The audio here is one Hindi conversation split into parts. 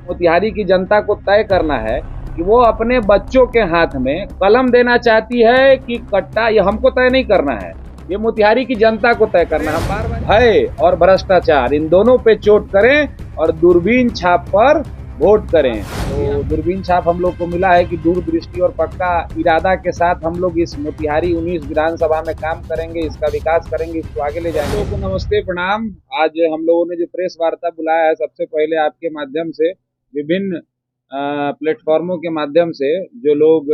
मोतिहारी की जनता को तय करना है कि वो अपने बच्चों के हाथ में कलम देना चाहती है कि कट्टा। ये हमको तय नहीं करना है, ये मोतिहारी की जनता को तय करना है। हम बार बार भय और भ्रष्टाचार इन दोनों पे चोट करें और दूरबीन छाप पर वोट करें। तो दूरबीन छाप हम लोग को मिला है कि दूरदृष्टि और पक्का इरादा के साथ हम लोग इस मोतिहारी 19 विधानसभा में काम करेंगे, इसका विकास करेंगे, इसको आगे ले जाएंगे। लोगों को नमस्ते प्रणाम। आज हम लोगों ने जो प्रेस वार्ता बुलाया है, सबसे पहले आपके माध्यम से विभिन्न प्लेटफॉर्मों के माध्यम से जो लोग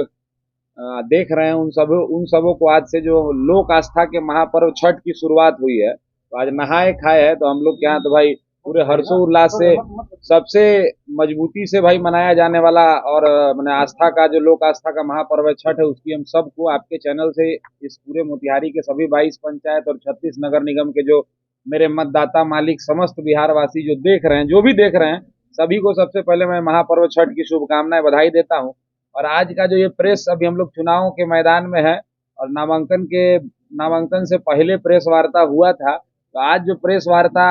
देख रहे हैं उन सबों को आज से जो लोक आस्था के महापर्व छठ की शुरुआत हुई है, तो आज नहाए खाए है। तो हम लोग के यहाँ तो भाई पूरे हर्षोल्लास से सबसे मजबूती से भाई मनाया जाने वाला और मैंने आस्था का जो लोक आस्था का महापर्व है छठ है, उसकी हम सबको आपके चैनल से इस पूरे मोतिहारी के सभी 22 पंचायत और 36 नगर निगम के जो मेरे मतदाता मालिक समस्त बिहार वासी जो देख रहे हैं, जो भी देख रहे हैं, सभी को सबसे पहले मैं महापर्व छठ की शुभकामनाएं बधाई देता हूं। और आज का जो ये प्रेस, अभी हम लोग चुनाव के मैदान में है और नामांकन से पहले प्रेस वार्ता हुआ था, तो आज जो प्रेस वार्ता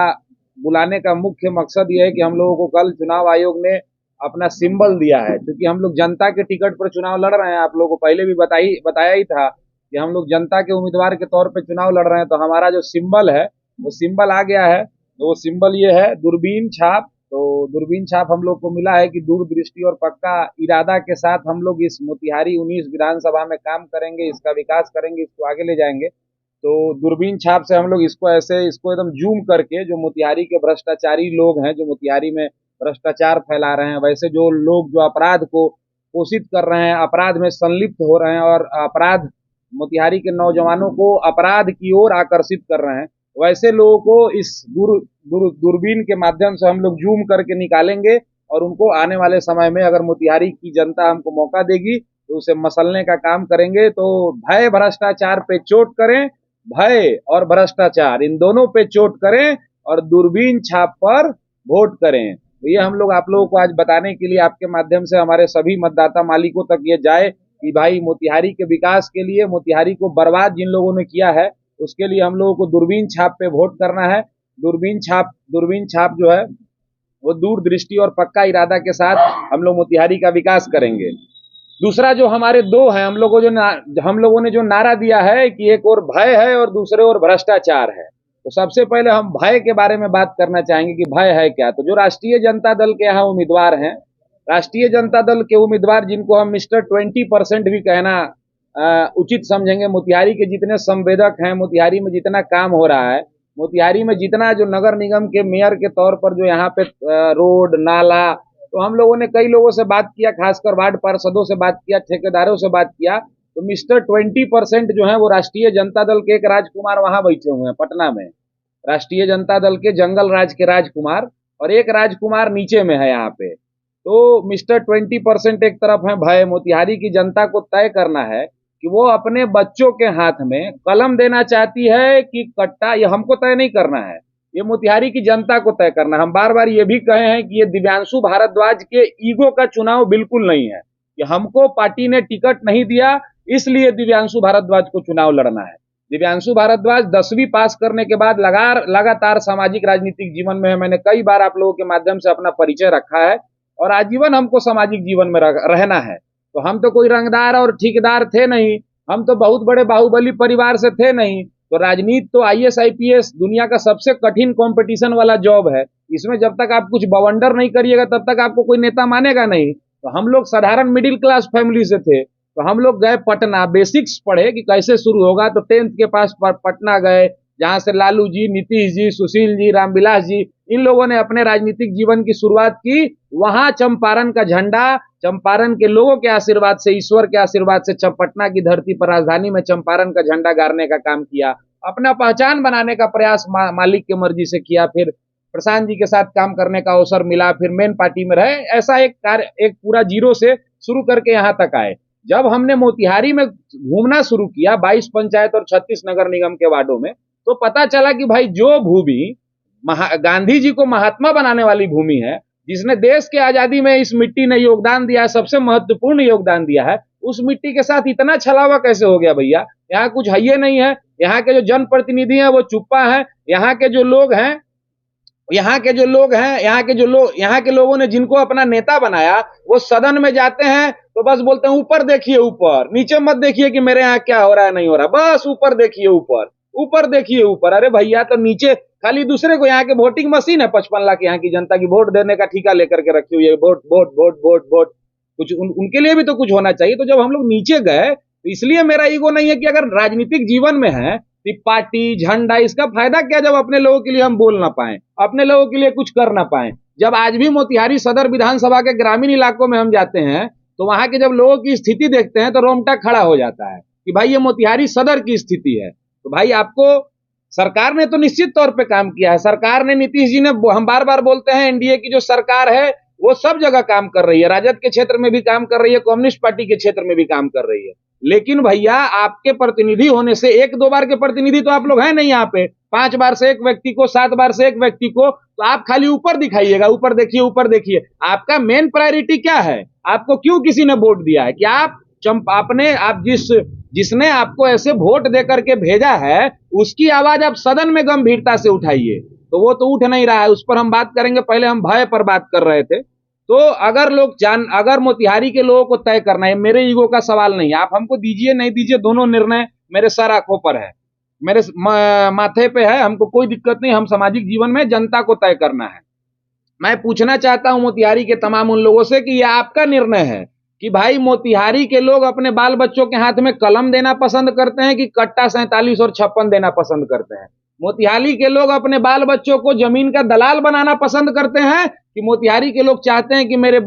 बुलाने का मुख्य मकसद ये है कि हम लोगों को कल चुनाव आयोग ने अपना सिंबल दिया है, क्योंकि हम लोग जनता के टिकट पर चुनाव लड़ रहे हैं। आप लोगों को पहले भी बताया ही था कि हम लोग जनता के उम्मीदवार के तौर पर चुनाव लड़ रहे हैं। तो हमारा जो सिंबल है वो सिंबल आ गया है, तो वो सिंबल ये है दूरबीन छाप। तो दूरबीन छाप हम लोग को मिला है कि दूरदृष्टि और पक्का इरादा के साथ हम लोग इस मोतिहारी 19 विधानसभा में काम करेंगे, इसका विकास करेंगे, इसको आगे ले जाएंगे। तो दूरबीन छाप से हम लोग इसको एकदम जूम करके जो मोतिहारी के भ्रष्टाचारी लोग हैं, जो मोतिहारी में भ्रष्टाचार फैला रहे हैं, वैसे जो लोग जो अपराध को पोषित कर रहे हैं, अपराध में संलिप्त हो रहे हैं और अपराध मोतिहारी के नौजवानों को अपराध की ओर आकर्षित कर रहे हैं, वैसे लोगों को इस दूरबीन के माध्यम से हम लोग जूम करके निकालेंगे और उनको आने वाले समय में अगर मोतिहारी की जनता हमको मौका देगी तो उसे मसलने का काम करेंगे। तो भय भ्रष्टाचार पे चोट करें, भय और भ्रष्टाचार इन दोनों पे चोट करें और दूरबीन छाप पर वोट करें। तो ये हम लोग आप लोगों को आज बताने के लिए आपके माध्यम से हमारे सभी मतदाता मालिकों तक ये जाए कि भाई मोतिहारी के विकास के लिए, मोतिहारी को बर्बाद जिन लोगों ने किया है उसके लिए हम लोगों को दूरबीन छाप पे वोट करना है। दूरबीन छाप जो है वो दूरदृष्टि और पक्का इरादा के साथ हम लोग मोतिहारी का विकास करेंगे। दूसरा जो हमारे दो है, हम लोगों ने जो नारा दिया है कि एक और भय है और दूसरे ओर भ्रष्टाचार है। तो सबसे पहले हम भय के बारे में बात करना चाहेंगे कि भय है क्या। तो जो राष्ट्रीय जनता दल के यहाँ उम्मीदवार हैं, राष्ट्रीय जनता दल के उम्मीदवार जिनको हम मिस्टर 20% भी कहना उचित समझेंगे, मोतिहारी के जितने संवेदक हैं, मोतिहारी में जितना काम हो रहा है, मोतिहारी में जितना जो नगर निगम के मेयर के तौर पर जो यहाँ पे रोड नाला, तो हम लोगों ने कई लोगों से बात किया, खासकर वार्ड पार्षदों से बात किया, ठेकेदारों से बात किया, तो मिस्टर 20% जो है वो राष्ट्रीय जनता दल के एक राजकुमार वहां बैठे हुए हैं पटना में, राष्ट्रीय जनता दल के जंगल राज के राजकुमार, और एक राजकुमार नीचे में है यहाँ पे। तो मिस्टर 20% एक तरफ है भय। मोतिहारी की जनता को तय करना है कि वो अपने बच्चों के हाथ में कलम देना चाहती है कि कट्टा। ये हमको तय नहीं करना है, ये मोतिहारी की जनता को तय करना है। हम बार बार ये भी कहे हैं कि ये दिव्यांशु भारद्वाज के ईगो का चुनाव बिल्कुल नहीं है कि हमको पार्टी ने टिकट नहीं दिया इसलिए दिव्यांशु भारद्वाज को चुनाव लड़ना है। दिव्यांशु भारद्वाज 10वीं पास करने के बाद लगातार सामाजिक राजनीतिक जीवन में है। मैंने कई बार आप लोगों के माध्यम से अपना परिचय रखा है और आजीवन हमको सामाजिक जीवन में रहना है। तो हम तो कोई रंगदार और ठेकेदार थे नहीं, हम तो बहुत बड़े बाहुबली परिवार से थे नहीं। तो राजनीति तो IAS IPS दुनिया का सबसे कठिन कंपटीशन वाला जॉब है, इसमें जब तक आप कुछ बवंडर नहीं करिएगा तब तक आपको कोई नेता मानेगा नहीं। तो हम लोग साधारण मिडिल क्लास फैमिली से थे, तो हम लोग गए पटना, बेसिक्स पढ़े कि कैसे शुरू होगा। तो 10th के पास पटना गए, जहां से लालू जी, नीतीश जी, सुशील जी, रामविलास जी, इन लोगों ने अपने राजनीतिक जीवन की शुरुआत की। वहां चंपारण का झंडा, चंपारण के लोगों के आशीर्वाद से, ईश्वर के आशीर्वाद से पटना की धरती पर, राजधानी में चंपारण का झंडा गाड़ने का काम किया। अपना पहचान बनाने का प्रयास मालिक की मर्जी से किया। फिर प्रशांत जी के साथ काम करने का अवसर मिला, फिर मेन पार्टी में रहे। ऐसा एक पूरा जीरो से शुरू करके यहाँ तक आए। जब हमने मोतिहारी में घूमना शुरू किया 22 पंचायत और 36 नगर निगम के वार्डों में, तो पता चला कि भाई जो भूमि गांधी जी को महात्मा बनाने वाली भूमि है, जिसने देश के आजादी में इस मिट्टी ने योगदान दिया है, सबसे महत्वपूर्ण योगदान दिया है, उस मिट्टी के साथ इतना छलावा कैसे हो गया भैया। यहाँ कुछ है नहीं है, यहाँ के जो जनप्रतिनिधि हैं वो चुप्पा है, यहाँ के जो लोग हैं यहाँ के जो लोग हैं, यहाँ के लोगों ने जिनको अपना नेता बनाया, वो सदन में जाते हैं तो बस बोलते हैं ऊपर देखिए, ऊपर, नीचे मत देखिए कि मेरे यहाँ क्या हो रहा है नहीं हो रहा, बस ऊपर देखिए, ऊपर ऊपर देखिए, ऊपर। अरे भैया, तो नीचे खाली दूसरे को, यहाँ के वोटिंग मशीन है, 55 लाख यहाँ की जनता की वोट देने का ठिका लेकर के रखी हुई है, vote vote vote vote vote. कुछ उनके लिए भी तो कुछ होना चाहिए। तो जब हम लोग नीचे गए, तो इसलिए मेरा ईगो नहीं है कि अगर राजनीतिक जीवन में है, पार्टी झंडा, इसका फायदा क्या जब अपने लोगों के लिए हम बोल ना पाए, अपने लोगों के लिए कुछ कर ना पाए। जब आज भी मोतिहारी सदर विधानसभा के ग्रामीण इलाकों में हम जाते हैं, तो वहां के जब लोगों की स्थिति देखते हैं तो रोंगटा खड़ा हो जाता है कि भाई ये मोतिहारी सदर की स्थिति है। तो भाई आपको सरकार ने तो निश्चित तौर पे काम किया है। सरकार ने, नीतीश जी ने, हम बार बार बोलते हैं एनडीए की जो सरकार है वो सब जगह काम कर रही है, राजद के क्षेत्र में भी काम कर रही है, कम्युनिस्ट पार्टी के क्षेत्र में भी काम कर रही है। लेकिन भैया, आपके प्रतिनिधि होने से, 1-2 बार के प्रतिनिधि तो आप लोग हैं नहीं यहाँ पे, 5 बार से एक व्यक्ति को, 7 बार से एक व्यक्ति को, तो आप खाली ऊपर दिखाइएगा, ऊपर देखिए, ऊपर देखिए। आपका मेन प्रायोरिटी क्या है? आपको क्यों किसी ने वोट दिया है? कि आप जिसने आपको ऐसे वोट दे करके भेजा है, उसकी आवाज आप सदन में गंभीरता से उठाइए। तो वो तो उठ नहीं रहा है, उस पर हम बात करेंगे। पहले हम भय पर बात कर रहे थे। तो अगर मोतिहारी के लोगों को तय करना है, मेरे ईगो का सवाल नहीं है, आप हमको दीजिए नहीं दीजिए, दोनों निर्णय मेरे सर आंखों पर है, मेरे माथे पे है, हमको कोई दिक्कत नहीं। हम सामाजिक जीवन में जनता को तय करना है। मैं पूछना चाहता हूं मोतिहारी के तमाम उन लोगों से कि यह आपका निर्णय है कि भाई मोतिहारी के लोग अपने बाल बच्चों के हाथ में कलम देना पसंद करते हैं कि कट्टा 47 और 56 देना पसंद करते हैं? मोतिहारी के लोग अपने बाल बच्चों को जमीन का दलाल बनाना पसंद करते हैं कि मोतिहारी के लोग चाहते हैं कि मेरे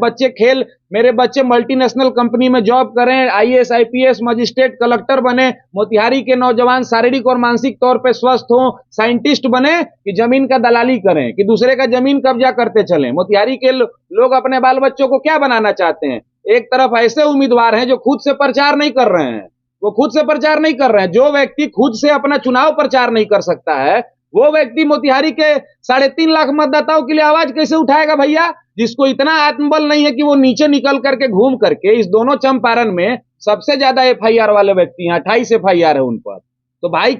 बच्चे मल्टीनेशनल कंपनी में जॉब करें, आईएएस आईपीएस मजिस्ट्रेट कलेक्टर बने, मोतिहारी के नौजवान शारीरिक और मानसिक तौर पर स्वस्थ हों, साइंटिस्ट बने, कि जमीन का दलाली करें, कि दूसरे का जमीन कब्जा करते चलें? मोतिहारी के लोग अपने बाल बच्चों को क्या बनाना चाहते हैं? एक तरफ ऐसे उम्मीदवार हैं जो खुद से प्रचार नहीं कर रहे हैं, वो खुद से प्रचार नहीं कर रहे हैं। जो व्यक्ति खुद से अपना चुनाव प्रचार नहीं कर सकता है, वो व्यक्ति मोतिहारी के 3.5 लाख मतदाताओं के लिए आवाज कैसे उठाएगा भैया? जिसको इतना आत्मबल नहीं है कि वो नीचे निकल करके घूम करके, इस दोनों चंपारण में सबसे ज्यादा एफआईआर वाले व्यक्ति हैं, 28 एफआईआर है उन पर। तो भाई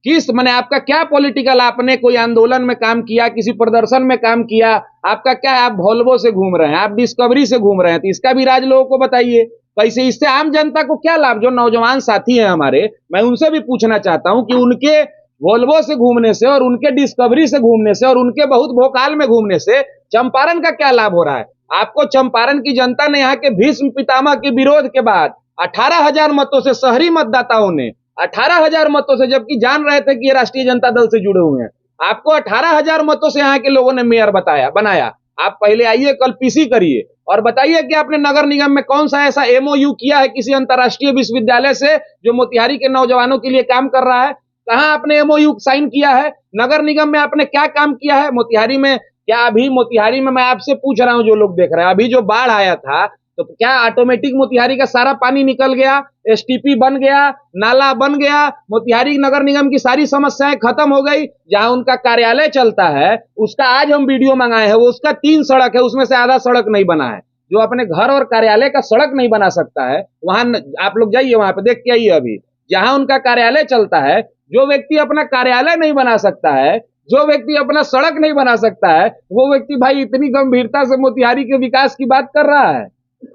किस मैंने आपका क्या पॉलिटिकल, आपने कोई आंदोलन में काम किया, किसी प्रदर्शन में काम किया? आपका क्या है? आप वोल्वो से घूम रहे हैं, आप डिस्कवरी से घूम रहे हैं, तो इसका भी राज लोगों को बताइए। कैसे इससे आम जनता को क्या लाभ? जो नौजवान साथी हैं हमारे, मैं उनसे भी पूछना चाहता हूं कि उनके वोल्वो से घूमने से और उनके डिस्कवरी से घूमने से और उनके बहुत भोकाल में घूमने से चंपारण का क्या लाभ हो रहा है? आपको चंपारण की जनता ने, यहाँ के भीष्म पितामह के विरोध के बाद 18,000 मतों से, शहरी मतदाताओं ने 18,000 मतों से, जबकि जान रहे थे कि ये राष्ट्रीय जनता दल से जुड़े हुए हैं, आपको 18,000 मतों से यहाँ के लोगों ने मेयर बनाया। आप पहले आइए, कल पीसी करिए और बताइए कि आपने नगर निगम में कौन सा ऐसा एमओयू किया है किसी अंतर्राष्ट्रीय विश्वविद्यालय से जो मोतिहारी के नौजवानों के लिए काम कर रहा है? कहां आपने एमओयू साइन किया है? नगर निगम में आपने क्या काम किया है मोतिहारी में? क्या अभी मोतिहारी में, मैं आपसे पूछ रहा हूं, जो लोग देख रहे हैं, अभी जो बाढ़ आया था, तो क्या ऑटोमेटिक मोतिहारी का सारा पानी निकल गया, एसटीपी बन गया, नाला बन गया, मोतिहारी नगर निगम की सारी समस्याएं खत्म हो गई? जहां उनका कार्यालय चलता है, उसका आज हम वीडियो मंगाए हैं, वो उसका 3 सड़क है, उसमें से आधा सड़क नहीं बना है। जो अपने घर और कार्यालय का सड़क नहीं बना सकता है, वहां आप लोग जाइए, वहां पे देख के आइए। अभी जहां उनका कार्यालय चलता है, जो व्यक्ति अपना कार्यालय नहीं बना सकता है, जो व्यक्ति अपना सड़क नहीं बना सकता है, वो व्यक्ति भाई इतनी गंभीरता से मोतिहारी के विकास की बात कर रहा है?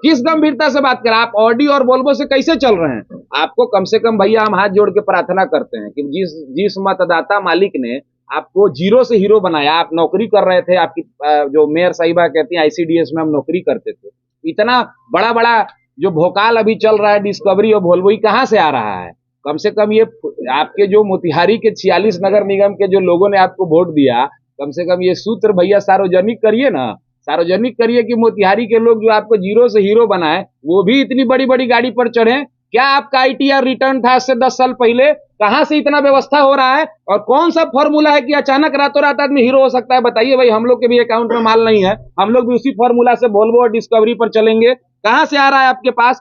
किस गंभीरता से बात कर रहे हैं? आप ऑडी और वोल्वो से कैसे चल रहे हैं? आपको कम से कम भैया हम हाथ जोड़ के प्रार्थना करते हैं कि जिस मतदाता मालिक ने आपको जीरो से हीरो बनाया, आप नौकरी कर रहे थे, आपकी जो मेयर साहिबा कहती हैं आईसीडीएस में हम नौकरी करते थे, इतना बड़ा बड़ा जो भोकाल अभी चल रहा है डिस्कवरी और वोल्वो, कहां से आ रहा है? कम से कम ये आपके जो मोतिहारी के 46 नगर निगम के जो लोगों ने आपको वोट दिया, कम से कम ये सूत्र भैया सार्वजनिक करिए ना, सार्वजनिक करिए कि मोतिहारी के लोग जो आपको जीरो से हीरो बनाए, वो भी इतनी बड़ी बड़ी गाड़ी पर चढ़े। क्या आपका आईटीआर रिटर्न था आज से 10 साल पहले? कहां से इतना व्यवस्था हो रहा है? और कौन सा फॉर्मूला है कि अचानक रातों रात आदमी हीरो हो सकता है? बताइए भाई, हम लोग के भी अकाउंट में माल नहीं है, हम लोग भी उसी फॉर्मूला से वोल्वो और डिस्कवरी पर चलेंगे? कहां से आ रहा है आपके पास?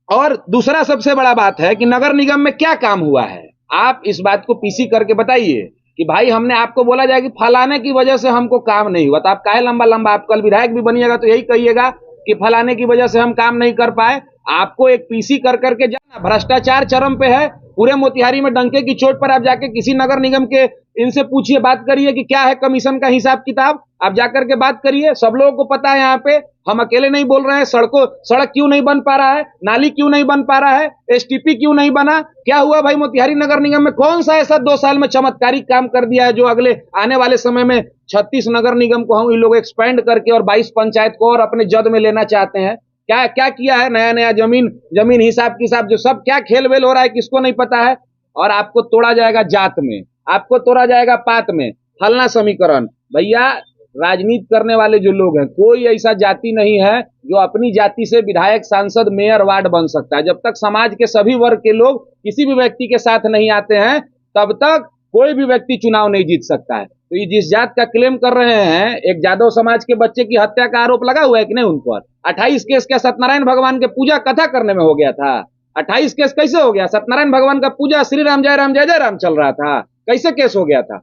और दूसरा सबसे बड़ा बात है कि नगर निगम में क्या काम हुआ है? आप इस बात को पीसी करके बताइए कि भाई हमने आपको बोला जाए कि फलाने की वजह से हमको काम नहीं हुआ, तो आप काहे लंबा लंबा, आप कल विधायक भी बनिएगा तो यही कहिएगा कि फलाने की वजह से हम काम नहीं कर पाए। आपको एक पीसी कर करके जाना, भ्रष्टाचार चरम पे है पूरे मोतिहारी में। डंके की चोट पर आप जाके किसी नगर निगम के इनसे पूछिए, बात करिए कि क्या है कमीशन का हिसाब किताब, आप जाकर के बात करिए। सब लोगों को पता है यहाँ पे, हम अकेले नहीं बोल रहे हैं। सड़क क्यों नहीं बन पा रहा है, नाली क्यों नहीं बन पा रहा है, एसटीपी क्यों नहीं बना, क्या हुआ भाई मोतिहारी नगर निगम में? कौन सा ऐसा 2 साल में चमत्कारिक काम कर दिया है जो अगले आने वाले समय में 36 नगर निगम को हम ये लोग एक्सपेंड करके और 22 पंचायत को और अपने जद में लेना चाहते हैं? क्या क्या किया है? नया नया जमीन हिसाब किताब जो सब क्या खेल वेल हो रहा है किसको नहीं पता है। और आपको तोड़ा जाएगा जात में, आपको तोड़ा जाएगा पात में, फलना समीकरण। भैया राजनीति करने वाले जो लोग हैं, कोई ऐसा जाति नहीं है जो अपनी जाति से विधायक, सांसद, मेयर, वार्ड बन सकता है। जब तक समाज के सभी वर्ग के लोग किसी भी व्यक्ति के साथ नहीं आते हैं, तब तक कोई भी व्यक्ति चुनाव नहीं जीत सकता है। तो ये जिस जात का क्लेम कर रहे हैं, एक यादव समाज के बच्चे की हत्या का आरोप लगा हुआ है कि नहीं उन पर? 28 केस क्या सत्यनारायण भगवान के पूजा कथा करने में हो गया था? 28 केस कैसे हो गया? सत्यनारायण भगवान का पूजा श्री राम जय राम चल रहा था, कैसे केस हो गया था?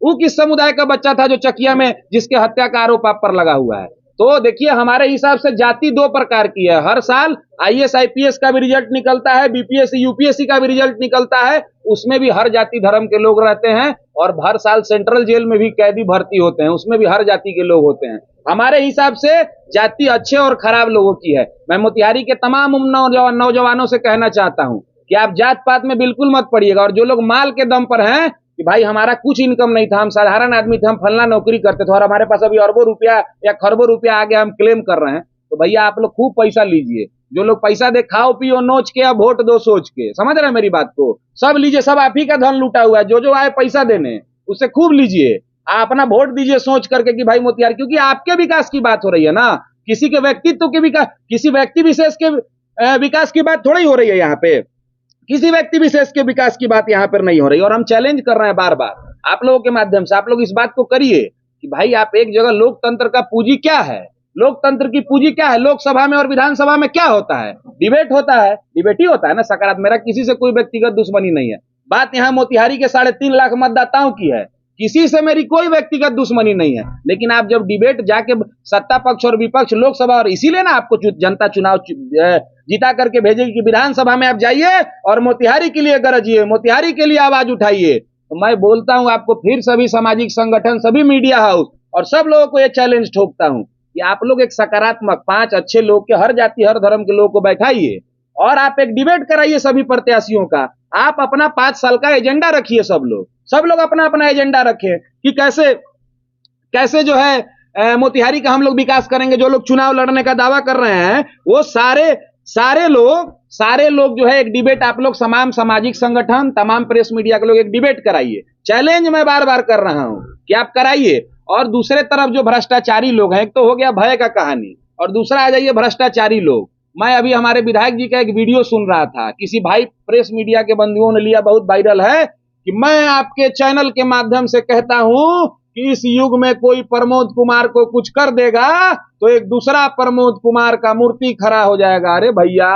वो किस समुदाय का बच्चा था जो चकिया में जिसके हत्या का आरोप आप पर लगा हुआ है? तो देखिए, हमारे हिसाब से जाति 2 प्रकार की है। हर साल आईएएस आईपीएस का भी रिजल्ट निकलता है, बीपीएससी यूपीएससी का भी रिजल्ट निकलता है, उसमें भी हर जाति धर्म के लोग रहते हैं। और हर साल सेंट्रल जेल में भी कैदी भर्ती होते हैं, उसमें भी हर जाति के लोग होते हैं। हमारे हिसाब से जाति अच्छे और खराब लोगों की है। मैं मोतिहारी के तमाम नौजवानों से कहना चाहता हूं कि आप जात पात में बिल्कुल मत पड़िएगा। और जो लोग माल के दम पर हैं कि भाई हमारा कुछ इनकम नहीं था, हम साधारण आदमी थे, हम फलना नौकरी करते थे और हमारे पास अभी अरबों रुपया या खरबों रुपया आ गया, हम क्लेम कर रहे हैं, तो भैया आप लोग खूब पैसा लीजिए। जो लोग पैसा दे, खाओ पियो नोच के या वोट दो सोच के, समझ रहे हैं मेरी बात को? सब लीजिए, सब आप ही का धन लूटा हुआ है। जो आए पैसा देने, उससे खूब लीजिए। आप अपना वोट दीजिए सोच करके कि भाई मोतिहारी, क्योंकि आपके विकास की बात हो रही है ना, किसी के व्यक्तित्व के विकास, किसी व्यक्ति विशेष के विकास की बात थोड़ी हो रही है यहाँ पे। किसी व्यक्ति विशेष के विकास की बात यहाँ पर नहीं हो रही। और हम चैलेंज कर रहे हैं बार बार आप लोगों के माध्यम से, आप लोग इस बात को करिए कि भाई आप एक जगह, लोकतंत्र का पूंजी क्या है, लोकतंत्र की पूंजी क्या है? लोकसभा में और विधानसभा में क्या होता है? डिबेट होता है, डिबेट ही होता है ना। सकारात्मक, मेरा किसी से कोई व्यक्तिगत दुश्मनी नहीं है। बात यहाँ मोतिहारी के 3.5 लाख मतदाताओं की है, किसी से मेरी कोई व्यक्तिगत दुश्मनी नहीं है। लेकिन आप जब डिबेट जाके सत्ता पक्ष और विपक्ष, लोकसभा, और इसीलिए ना आपको जनता चुनाव जीता करके भेजेगी कि विधानसभा में आप जाइए और मोतिहारी के लिए गरजिए, मोतिहारी के लिए आवाज उठाइए। तो मैं बोलता हूं आपको फिर, सभी सामाजिक संगठन, सभी मीडिया हाउस और सब लोगों को यह चैलेंज ठोकता हूं कि आप लोग एक सकारात्मक 5 अच्छे लोग के, हर जाति हर धर्म के लोगों को बैठाइए और आप एक डिबेट कराइए सभी प्रत्याशियों का। आप अपना 5 साल का एजेंडा रखिए, सब लोग अपना अपना एजेंडा रखें कि कैसे जो है मोतिहारी का हम लोग विकास करेंगे। जो लोग चुनाव लड़ने का दावा कर रहे हैं वो सारे लोग जो है एक डिबेट, आप लोग तमाम सामाजिक संगठन, तमाम प्रेस मीडिया के लोग एक डिबेट कराइए। चैलेंज मैं बार बार कर रहा हूं कि आप कराइए। और दूसरे तरफ जो भ्रष्टाचारी लोग हैं, एक तो हो गया भय का कहानी, और दूसरा आ जाइए भ्रष्टाचारी लोग। मैं अभी हमारे विधायक जी का एक वीडियो सुन रहा था, किसी भाई प्रेस मीडिया के बंधुओं ने लिया, बहुत वायरल है, कि मैं आपके चैनल के माध्यम से कहता हूं कि इस युग में कोई प्रमोद कुमार को कुछ कर देगा तो एक दूसरा प्रमोद कुमार का मूर्ति खड़ा हो जाएगा। अरे भैया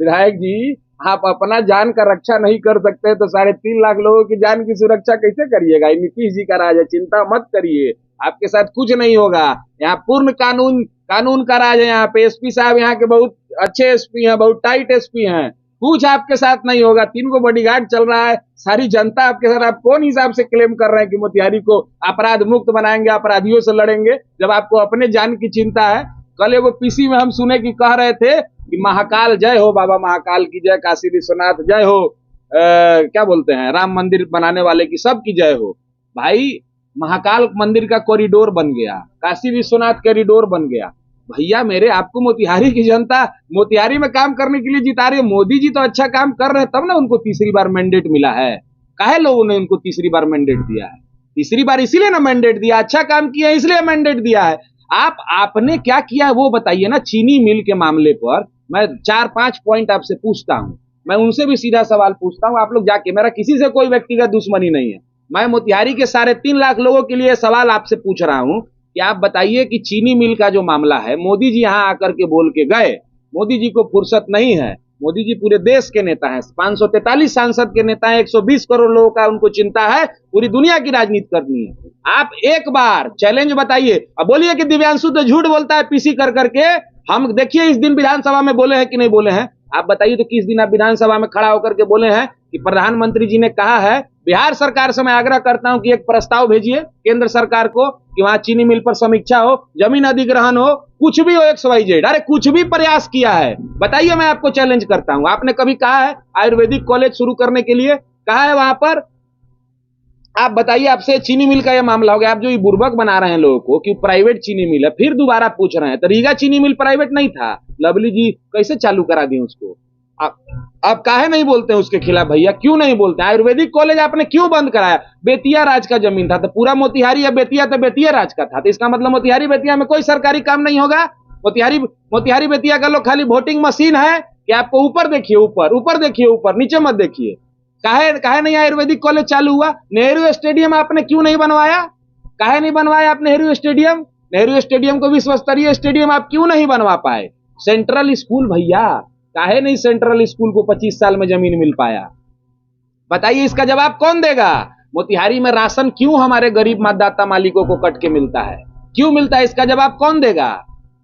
विधायक जी, आप अपना जान का रक्षा नहीं कर सकते तो 3.5 लाख लोगों की जान की सुरक्षा कैसे करिएगा? नीतीश जी का राज है, चिंता मत करिए, आपके साथ कुछ नहीं होगा। यहाँ पूर्ण कानून का राज है। यहाँ पे एसपी साहब यहाँ के बहुत अच्छे एसपी हैं, बहुत टाइट एसपी हैं, कुछ आपके साथ नहीं होगा। 3 को बॉडीगार्ड चल रहा है, सारी जनता आपके साथ। आप कौन हिसाब से क्लेम कर रहे हैं कि मोतिहारी को अपराध मुक्त बनाएंगे, अपराधियों से लड़ेंगे, जब आपको अपने जान की चिंता है? कल वो पीसी में हम सुने कि कह रहे थे कि महाकाल जय हो, बाबा महाकाल की जय, काशी विश्वनाथ जय हो, क्या बोलते हैं, राम मंदिर बनाने वाले की सबकी जय हो। भाई महाकाल मंदिर का कॉरिडोर बन गया, काशी विश्वनाथ कॉरिडोर बन गया। भैया मेरे, आपको मोतिहारी की जनता मोतिहारी में काम करने के लिए जिता रही है। मोदी जी तो अच्छा काम कर रहे हैं, तब ना उनको तीसरी बार मैंडेट मिला है। काहे लोगों ने उनको तीसरी बार मैंडेट दिया है? तीसरी बार इसीलिए ना मैंडेट दिया, अच्छा काम किया इसलिए मैंडेट दिया है। आपने क्या किया है वो बताइए ना। चीनी मिल के मामले पर मैं 4-5 पॉइंट आपसे पूछता हूं, मैं उनसे भी सीधा सवाल पूछता हूं, आप लोग जाके, मेरा किसी से कोई व्यक्तिगत दुश्मनी नहीं है, मैं मोतिहारी के 3.5 लाख लोगों के लिए सवाल आपसे पूछ रहा हूं कि आप बताइए कि चीनी मिल का जो मामला है, मोदी जी यहां आकर के बोल के गए, मोदी जी को फुर्सत नहीं है, मोदी जी पूरे देश के नेता हैं, 543 सांसद के नेता हैं, 120 करोड़ लोगों का उनको चिंता है, पूरी दुनिया की राजनीति करनी है। आप एक बार चैलेंज बताइए। अब बोलिए कि दिव्यांशु तो झूठ बोलता है पीसी कर करके, हम देखिए इस दिन विधानसभा में बोले हैं कि नहीं बोले हैं? आप बताइए तो किस दिन आप विधानसभा में खड़ा होकर के बोले हैं कि प्रधानमंत्री जी ने कहा है, बिहार सरकार से मैं आग्रह करता हूं कि एक प्रस्ताव भेजिए केंद्र सरकार को कि वहां चीनी मिल पर समीक्षा हो, जमीन अधिग्रहण हो, कुछ भी हो, XYZ, अरे कुछ भी प्रयास किया है? बताइए, मैं आपको चैलेंज करता हूं। आपने कभी कहा है आयुर्वेदिक कॉलेज शुरू करने के लिए? कहा है वहां पर? आप बताइए, आपसे चीनी मिल का ये मामला हो गया, आप जो ये बुर्बक बना रहे हैं लोगों को कि प्राइवेट चीनी मिल है, फिर दोबारा पूछ रहे हैं तो रीगा चीनी मिल प्राइवेट नहीं था? लवली जी कैसे चालू करा दिए उसको? आप काहे नहीं बोलते हैं उसके खिलाफ भैया? क्यों नहीं बोलते? आयुर्वेदिक कॉलेज आपने क्यों बंद कराया? बेतिया राज का जमीन था, तो पूरा मोतिहारी या बेतिया तो बेतिया राज का था, तो इसका मतलब मोतिहारी बेतिया में कोई सरकारी काम नहीं होगा? मोतिहारी बेतिया का लोग खाली वोटिंग मशीन है कि आपको ऊपर देखिए, ऊपर देखिए, ऊपर नीचे मत देखिए। काहे नहीं आयुर्वेदिक कॉलेज चालू हुआ? नेहरू स्टेडियम आपने क्यों नहीं बनवाया? काहे नहीं बनवाया आप नेहरू स्टेडियम? नेहरू स्टेडियम को विश्व स्तरीय स्टेडियम आप क्यों नहीं बनवा पाए? सेंट्रल स्कूल भैया, काहे नहीं सेंट्रल स्कूल को 25 साल में जमीन मिल पाया? बताइए, इसका जवाब कौन देगा? मोतिहारी में राशन क्यों हमारे गरीब मतदाता मालिकों को कट के मिलता है? क्यों मिलता है? इसका जवाब कौन देगा?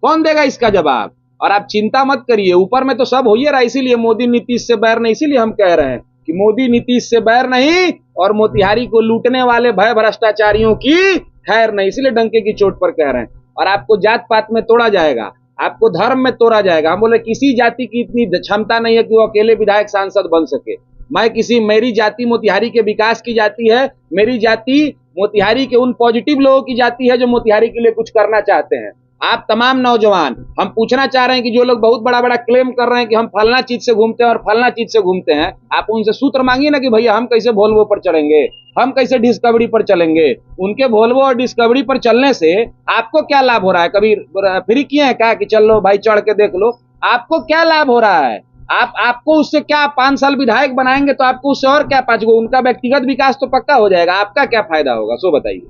कौन देगा इसका जवाब? और आप चिंता मत करिए, ऊपर में तो सब हो ही रहा है, इसीलिए मोदी नीतीश से बैर नहीं, इसीलिए हम कह रहे हैं कि मोदी नीतीश से बैर नहीं और मोतिहारी को लूटने वाले भय भ्रष्टाचारियों की खैर नहीं, इसलिए डंके की चोट पर कह रहे हैं। और आपको जात पात में तोड़ा जाएगा, आपको धर्म में तोड़ा जाएगा। हम बोले किसी जाति की इतनी क्षमता नहीं है कि वो अकेले विधायक सांसद बन सके। मेरी जाति मोतिहारी के विकास की जाति है, मेरी जाति मोतिहारी के उन पॉजिटिव लोगों की जाति है जो मोतिहारी के लिए कुछ करना चाहते हैं। आप तमाम नौजवान, हम पूछना चाह रहे हैं कि जो लोग बहुत बड़ा बड़ा क्लेम कर रहे हैं कि हम फलना चीज से घूमते हैं और फलना चीज से घूमते हैं, आप उनसे सूत्र मांगिए ना कि भैया हम कैसे वोल्वो पर चलेंगे, हम कैसे डिस्कवरी पर चलेंगे। उनके वोल्वो और डिस्कवरी पर चलने से आपको क्या लाभ हो रहा है? कभी फ्री किए हैं क्या कि चल लो भाई चढ़ के देख लो? आपको क्या लाभ हो रहा है? आपको उससे क्या, 5 साल विधायक बनाएंगे तो आपको उससे और क्या 5 गो, उनका व्यक्तिगत विकास तो पक्का हो जाएगा, आपका क्या फायदा होगा? सो बताइए।